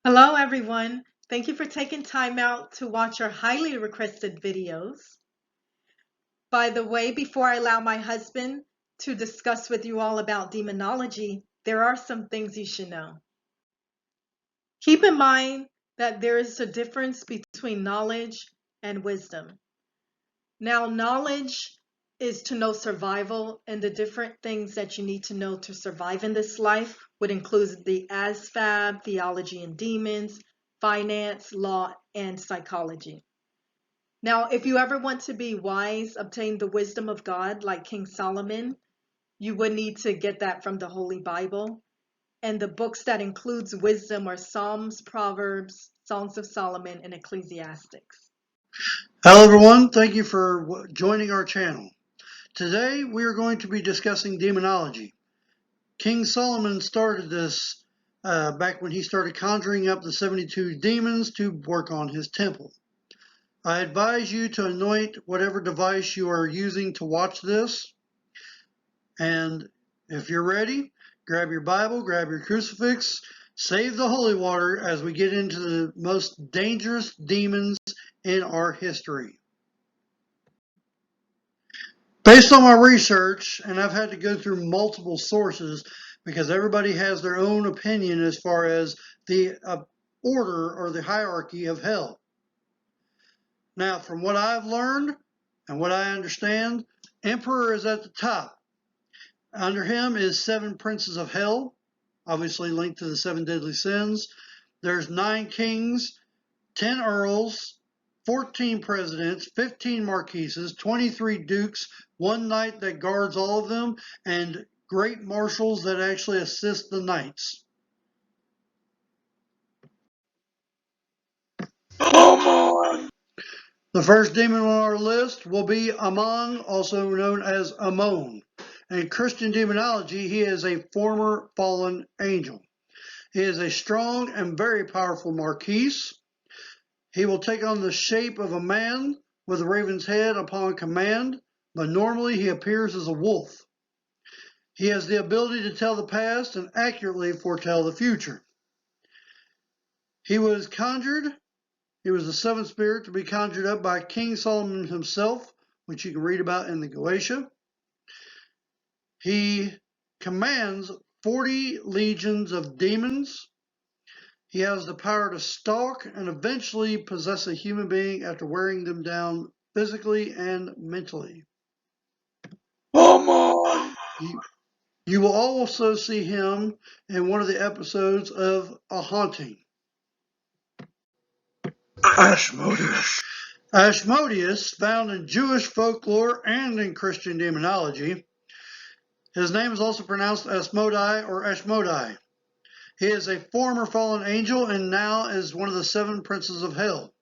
Hello, everyone. Thank you for taking time out to watch our highly requested videos. By the way, before I allow my husband to discuss with you all about demonology, there are some things you should know. Keep in mind that there is a difference between knowledge and wisdom. Now, knowledge is to know survival, and the different things that you need to know to survive in this life would include the ASFAB, theology and demons, finance, law, and psychology. Now, if you ever want to be wise, obtain the wisdom of God like King Solomon, you would need to get that from the Holy Bible. And the books that includes wisdom are Psalms, Proverbs, Songs of Solomon, and Ecclesiastics. Hello everyone, thank you for joining our channel. Today we are going to be discussing demonology. King Solomon started this back when he started conjuring up the 72 demons to work on his temple. I advise you to anoint whatever device you are using to watch this. And if you're ready, grab your Bible, grab your crucifix, save the holy water as we get into the most dangerous demons in our history. Based on my research, and I've had to go through multiple sources because everybody has their own opinion as far as the order or the hierarchy of hell. Now, from what I've learned and what I understand, Emperor is at the top. Under him is 7 princes of hell, obviously linked to the 7 deadly sins. There's 9 kings, 10 earls, 14 presidents, 15 marquises, 23 dukes, 1 knight that guards all of them, and great marshals that actually assist the knights. Amone. The first demon on our list will be Amon, also known as Amone. In Christian demonology, he is a former fallen angel. He is a strong and very powerful marquise. He will take on the shape of a man with a raven's head upon command, but normally he appears as a wolf. He has the ability to tell the past and accurately foretell the future. He was the 7th spirit to be conjured up by King Solomon himself, which you can read about in the Goetia. He commands 40 legions of demons. He has the power to stalk and eventually possess a human being after wearing them down physically and mentally. Mama. You will also see him in one of the episodes of A Haunting. Ashmodius. Ashmodius, found in Jewish folklore and in Christian demonology. His name is also pronounced Asmodai or Ashmodai. He is a former fallen angel and now is one of the 7 princes of hell.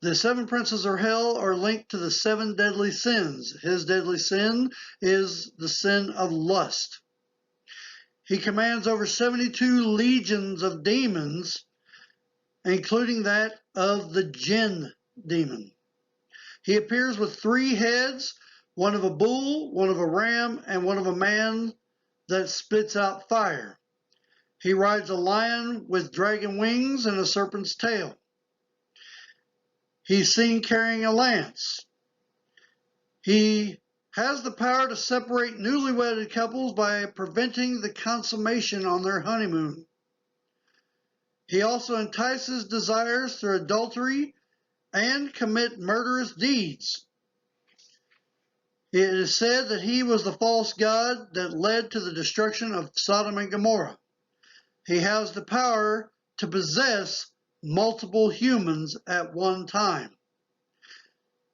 The 7 princes of hell are linked to the 7 deadly sins. His deadly sin is the sin of lust. He commands over 72 legions of demons, including that of the jinn demon. He appears with 3 heads, one of a bull, one of a ram, and one of a man that spits out fire. He rides a lion with dragon wings and a serpent's tail. He's seen carrying a lance. He has the power to separate newly wedded couples by preventing the consummation on their honeymoon. He also entices desires through adultery and commit murderous deeds. It is said that he was the false god that led to the destruction of Sodom and Gomorrah. He has the power to possess multiple humans at one time.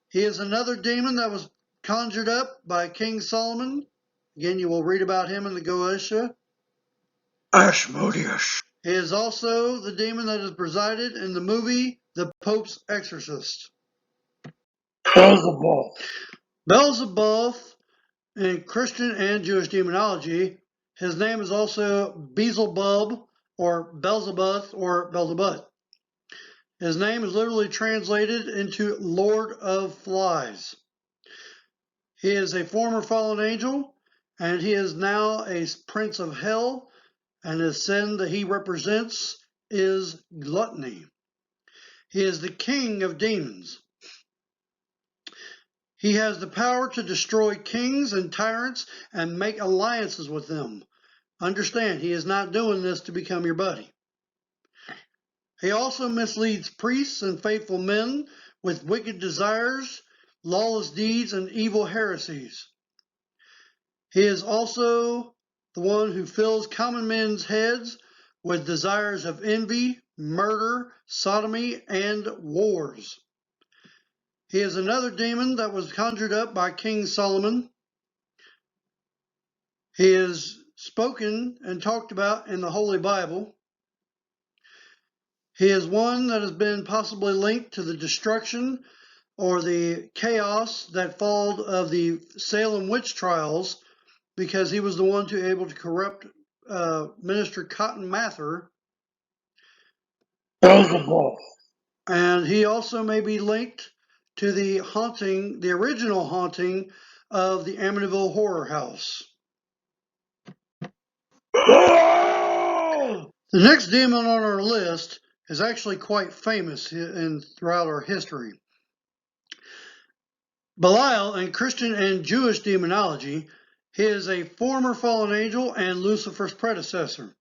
He is another demon that was conjured up by King Solomon. Again, you will read about him in the Goetia. Ashmodius. He is also the demon that is presided in the movie The Pope's Exorcist. Beelzebub. Beelzebub, in Christian and Jewish demonology, his name is also Beelzebub or Beelzebub or Beelzebub. His name is literally translated into Lord of Flies. He is a former fallen angel, and he is now a prince of hell, and the sin that he represents is gluttony. He is the king of demons. He has the power to destroy kings and tyrants and make alliances with them. Understand, he is not doing this to become your buddy. He also misleads priests and faithful men with wicked desires, lawless deeds, and evil heresies. He is also the one who fills common men's heads with desires of envy, murder, sodomy, and wars. He is another demon that was conjured up by King Solomon. He is spoken and talked about in the Holy Bible. He is one that has been possibly linked to the destruction or the chaos that followed of the Salem witch trials, because he was the one to able to corrupt Minister Cotton Mather. And he also may be linked to the haunting, the original haunting of the Amityville Horror House. The next demon on our list is actually quite famous throughout our history. Belial, in Christian and Jewish demonology, he is a former fallen angel and Lucifer's predecessor.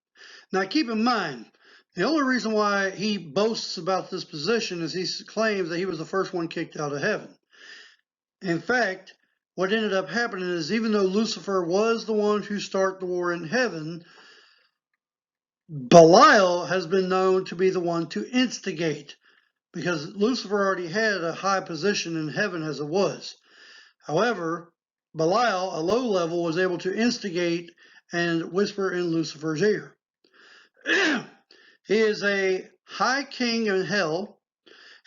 Now keep in mind, the only reason why he boasts about this position is he claims that he was the first one kicked out of heaven. In fact, what ended up happening is, even though Lucifer was the one who started the war in heaven, Belial has been known to be the one to instigate, because Lucifer already had a high position in heaven as it was. However, Belial, a low level, was able to instigate and whisper in Lucifer's ear. He is a high king in hell.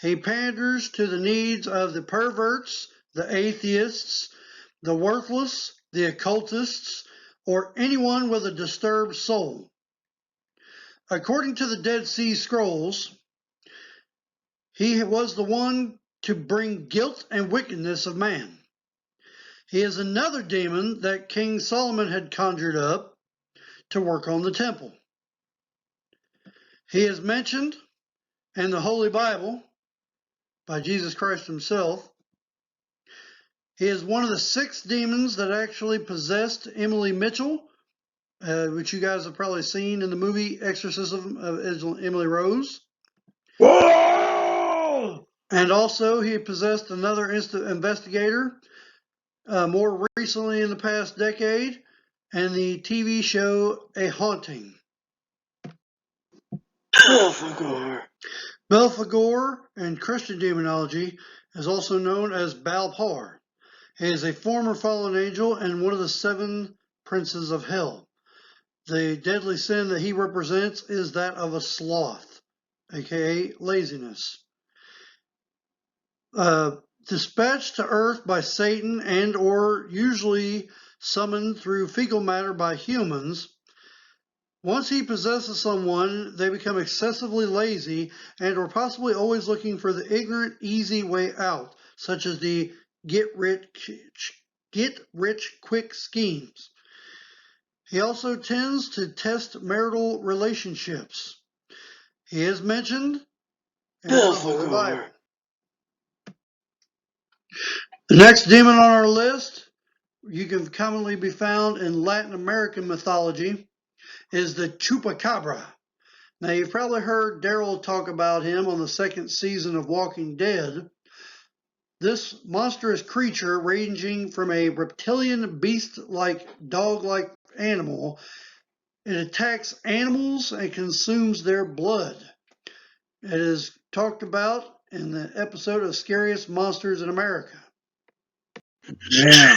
He panders to the needs of the perverts, the atheists, the worthless, the occultists, or anyone with a disturbed soul. According to the Dead Sea Scrolls, he was the one to bring guilt and wickedness of man. He is another demon that King Solomon had conjured up to work on the temple. He is mentioned in the Holy Bible by Jesus Christ himself. He is one of the 6 demons that actually possessed Emily Mitchell, which you guys have probably seen in the movie Exorcism of Emily Rose. And also he possessed another investigator more recently in the past decade, and the TV show A Haunting. Belphegor in Christian demonology is also known as Balpar. He is a former fallen angel and one of the 7 princes of hell. The deadly sin that he represents is that of a sloth, aka laziness. Dispatched to earth by Satan and or usually summoned through fecal matter by humans, once he possesses someone, they become excessively lazy and or possibly always looking for the ignorant, easy way out, such as the get rich quick schemes. He also tends to test marital relationships. He is mentioned in the Holy Bible. The next demon on our list, you can commonly be found in Latin American mythology, is the Chupacabra. Now, you've probably heard Daryl talk about him on the 2nd season of Walking Dead. This monstrous creature, ranging from a reptilian beast-like, dog-like animal, it attacks animals and consumes their blood. It is talked about in the episode of Scariest Monsters in America. Yeah.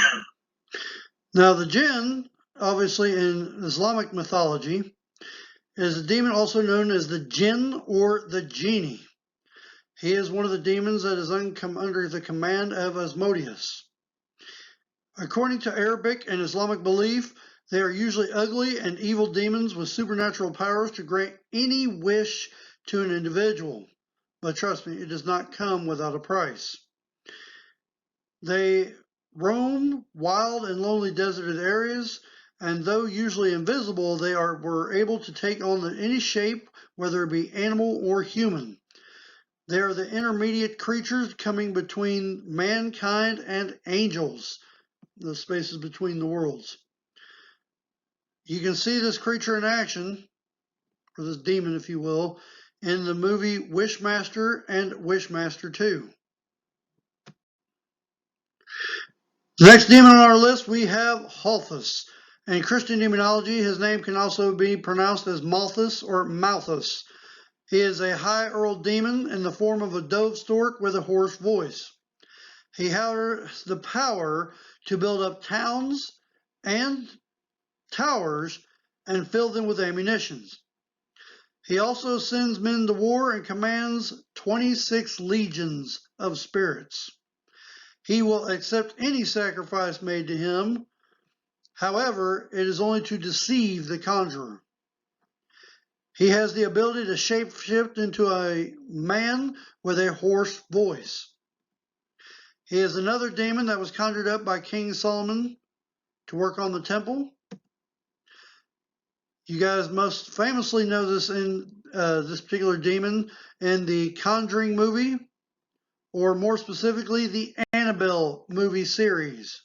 Now, the jinn, obviously in Islamic mythology, is a demon also known as the jinn or the genie. He is one of the demons that is under the command of Ashmodius. According to Arabic and Islamic belief, they are usually ugly and evil demons with supernatural powers to grant any wish to an individual. But trust me, it does not come without a price. They roam wild and lonely deserted areas, and though usually invisible, they were able to take on any shape, whether it be animal or human. They are the intermediate creatures coming between mankind and angels, the spaces between the worlds. You can see this creature in action, or this demon, if you will, in the movie Wishmaster and Wishmaster 2. The next demon on our list, we have Holthus. In Christian demonology, his name can also be pronounced as Malthus or Malthus. He is a high Earl demon in the form of a dove stork with a hoarse voice. He has the power to build up towns and towers and fill them with ammunition. He also sends men to war and commands 26 legions of spirits. He will accept any sacrifice made to him. However, it is only to deceive the conjurer. He has the ability to shapeshift into a man with a hoarse voice. He is another demon that was conjured up by King Solomon to work on the temple. You guys most famously know this in this particular demon in the Conjuring movie, or more specifically, the Annabelle movie series.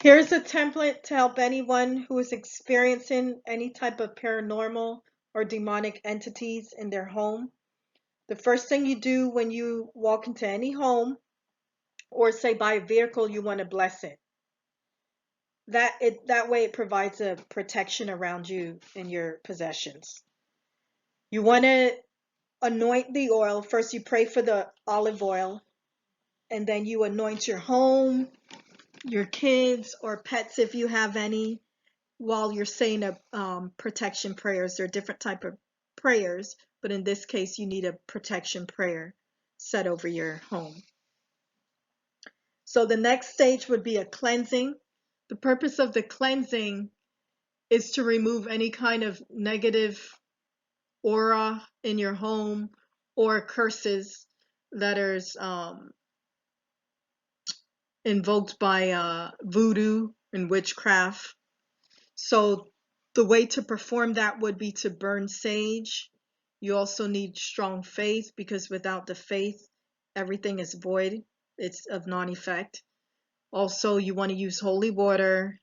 Here's a template to help anyone who is experiencing any type of paranormal or demonic entities in their home. The first thing you do when you walk into any home, or say buy a vehicle, you want to bless it. That way it provides a protection around you and your possessions. You want to anoint the oil. First you pray for the olive oil, and then you anoint your home, your kids or pets if you have any, while you're saying a protection prayers. There are different type of prayers, but in this case you need a protection prayer said over your home. So the next stage would be a cleansing. The purpose of the cleansing is to remove any kind of negative aura in your home or curses that is invoked by voodoo and witchcraft. So the way to perform that would be to burn sage. You also need strong faith, because without the faith, everything is void. It's of non-effect. Also, you want to use holy water,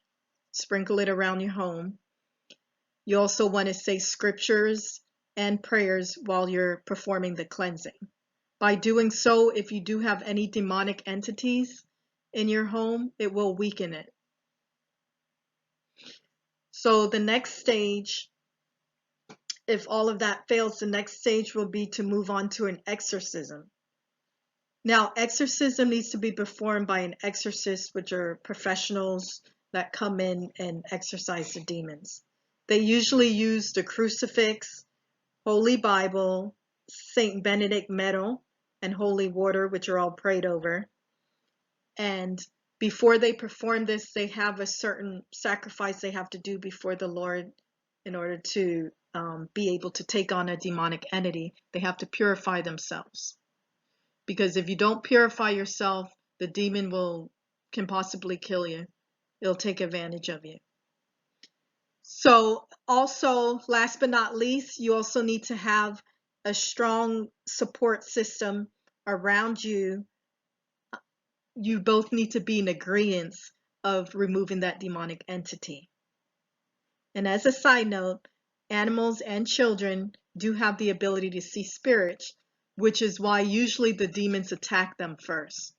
sprinkle it around your home. You also want to say scriptures and prayers while you're performing the cleansing. By doing so, if you do have any demonic entities in your home, it will weaken it. So the next stage, if all of that fails, the next stage will be to move on to an exorcism. Now, exorcism needs to be performed by an exorcist, which are professionals that come in and exorcise the demons. They usually use the crucifix, Holy Bible, Saint Benedict medal, and holy water, which are all prayed over. And before they perform this, they have a certain sacrifice they have to do before the Lord in order to be able to take on a demonic entity. They have to purify themselves. Because if you don't purify yourself, the demon can possibly kill you. It'll take advantage of you. So also, last but not least, you also need to have a strong support system around you. You both need to be in agreement of removing that demonic entity. And as a side note, animals and children do have the ability to see spirits, which is why usually the demons attack them first.